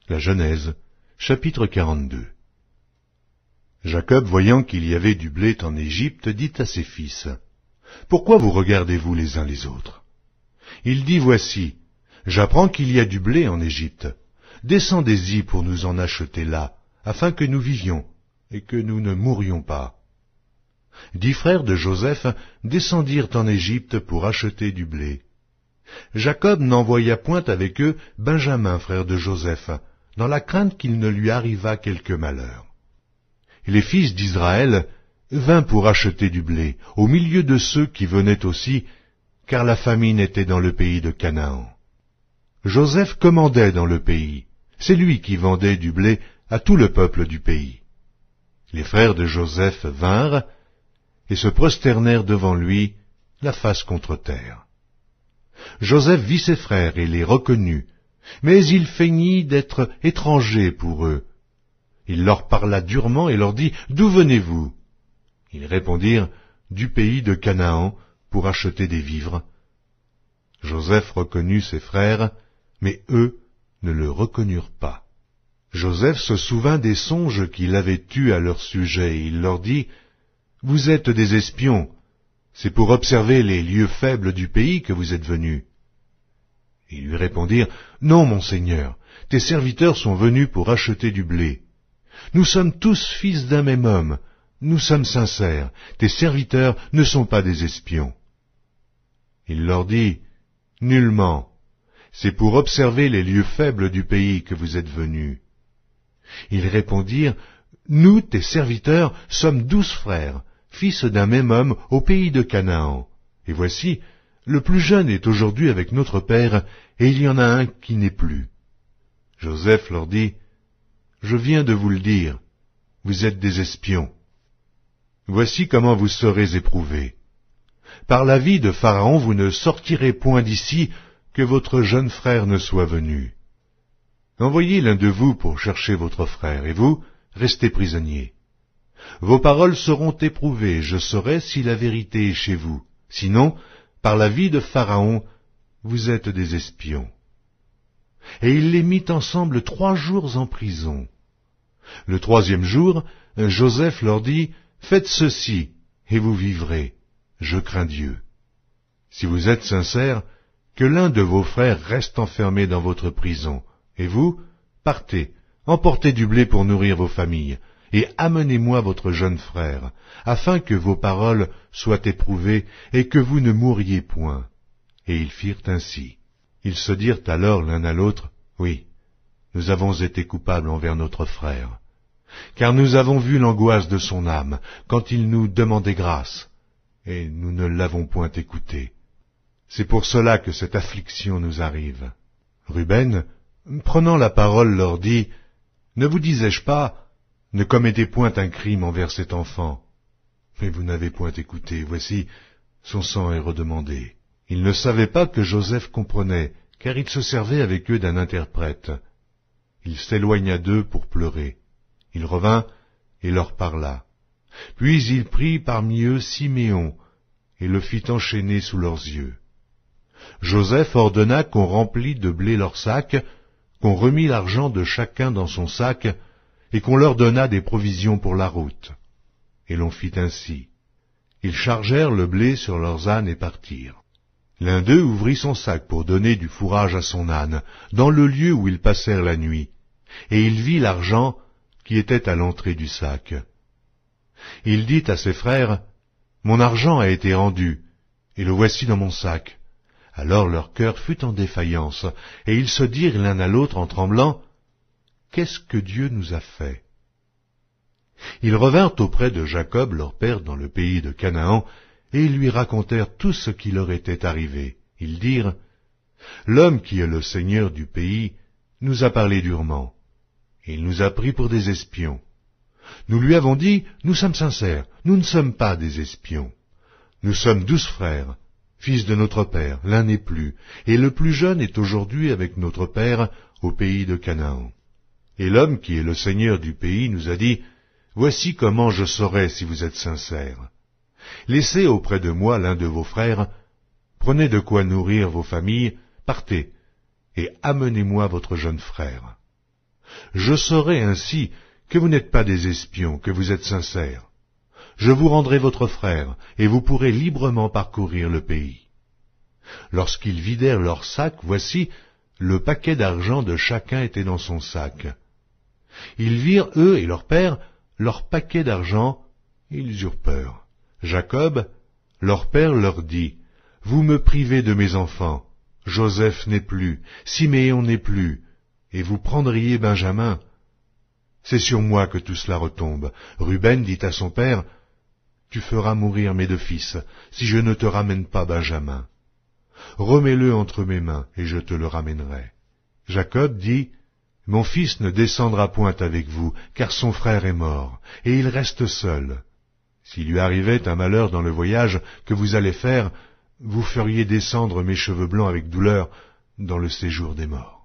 La Genèse, chapitre 42. Jacob, voyant qu'il y avait du blé en Égypte, dit à ses fils, « Pourquoi vous regardez-vous les uns les autres ?» Il dit, « Voici, j'apprends qu'il y a du blé en Égypte. Descendez-y pour nous en acheter là, afin que nous vivions, et que nous ne mourions pas. » 10 frères de Joseph descendirent en Égypte pour acheter du blé. Jacob n'envoya point avec eux Benjamin, frère de Joseph, dans la crainte qu'il ne lui arrivât quelque malheur. Et les fils d'Israël vinrent pour acheter du blé, au milieu de ceux qui venaient aussi, car la famine était dans le pays de Canaan. Joseph commandait dans le pays, c'est lui qui vendait du blé à tout le peuple du pays. Les frères de Joseph vinrent, et se prosternèrent devant lui, la face contre terre. Joseph vit ses frères et les reconnut, mais il feignit d'être étranger pour eux. Il leur parla durement et leur dit, « D'où venez-vous » Ils répondirent, « Du pays de Canaan, pour acheter des vivres. » Joseph reconnut ses frères, mais eux ne le reconnurent pas. Joseph se souvint des songes qu'il avait eus à leur sujet, et il leur dit, « Vous êtes des espions, c'est pour observer les lieux faibles du pays que vous êtes venus. » Ils lui répondirent, « Non, mon Seigneur, tes serviteurs sont venus pour acheter du blé. Nous sommes tous fils d'un même homme, nous sommes sincères, tes serviteurs ne sont pas des espions. » Il leur dit, « Nullement, c'est pour observer les lieux faibles du pays que vous êtes venus. » Ils répondirent, « Nous, tes serviteurs, sommes 12 frères, fils d'un même homme au pays de Canaan. Et voici, le plus jeune est aujourd'hui avec notre père, et il y en a un qui n'est plus. » Joseph leur dit, « Je viens de vous le dire, vous êtes des espions. Voici comment vous serez éprouvés. Par la vie de Pharaon, vous ne sortirez point d'ici, que votre jeune frère ne soit venu. Envoyez l'un de vous pour chercher votre frère, et vous, restez prisonniers. Vos paroles seront éprouvées, je saurai si la vérité est chez vous. Sinon, par la vie de Pharaon, vous êtes des espions. » Et il les mit ensemble 3 jours en prison. Le 3e jour, Joseph leur dit, « Faites ceci, et vous vivrez. Je crains Dieu. Si vous êtes sincères, que l'un de vos frères reste enfermé dans votre prison, et vous, partez, emportez du blé pour nourrir vos familles, et amenez-moi votre jeune frère, afin que vos paroles soient éprouvées et que vous ne mouriez point. » Et ils firent ainsi. Ils se dirent alors l'un à l'autre, « Oui, nous avons été coupables envers notre frère, car nous avons vu l'angoisse de son âme quand il nous demandait grâce, et nous ne l'avons point écouté. C'est pour cela que cette affliction nous arrive. » Ruben, prenant la parole, leur dit, « Ne vous disais-je pas, ne commettez point un crime envers cet enfant. Mais vous n'avez point écouté, voici, son sang est redemandé. » Ils ne savaient pas que Joseph comprenait, car il se servait avec eux d'un interprète. Il s'éloigna d'eux pour pleurer. Il revint et leur parla. Puis il prit parmi eux Siméon, et le fit enchaîner sous leurs yeux. Joseph ordonna qu'on remplît de blé leurs sacs, qu'on remît l'argent de chacun dans son sac, et qu'on leur donna des provisions pour la route. Et l'on fit ainsi. Ils chargèrent le blé sur leurs ânes et partirent. L'un d'eux ouvrit son sac pour donner du fourrage à son âne, dans le lieu où ils passèrent la nuit, et il vit l'argent qui était à l'entrée du sac. Il dit à ses frères, « Mon argent a été rendu, et le voici dans mon sac. » Alors leur cœur fut en défaillance, et ils se dirent l'un à l'autre en tremblant, « Qu'est-ce que Dieu nous a fait ?» Ils revinrent auprès de Jacob, leur père, dans le pays de Canaan, et ils lui racontèrent tout ce qui leur était arrivé. Ils dirent, « L'homme qui est le seigneur du pays nous a parlé durement, et il nous a pris pour des espions. Nous lui avons dit, nous sommes sincères, nous ne sommes pas des espions. Nous sommes 12 frères, fils de notre père, l'un n'est plus, et le plus jeune est aujourd'hui avec notre père au pays de Canaan. Et l'homme qui est le seigneur du pays nous a dit, voici comment je saurai si vous êtes sincères. Laissez auprès de moi l'un de vos frères, prenez de quoi nourrir vos familles, partez, et amenez-moi votre jeune frère. Je saurai ainsi que vous n'êtes pas des espions, que vous êtes sincères. Je vous rendrai votre frère, et vous pourrez librement parcourir le pays. » Lorsqu'ils vidèrent leurs sacs, voici, le paquet d'argent de chacun était dans son sac. Ils virent, eux et leur père, leur paquet d'argent, et ils eurent peur. Jacob, leur père, leur dit, « Vous me privez de mes enfants. Joseph n'est plus, Siméon n'est plus, et vous prendriez Benjamin. C'est sur moi que tout cela retombe. » Ruben dit à son père, « Tu feras mourir mes deux fils, si je ne te ramène pas Benjamin. Remets-le entre mes mains, et je te le ramènerai. » Jacob dit, « Mon fils ne descendra point avec vous, car son frère est mort, et il reste seul. S'il lui arrivait un malheur dans le voyage que vous allez faire, vous feriez descendre mes cheveux blancs avec douleur dans le séjour des morts. »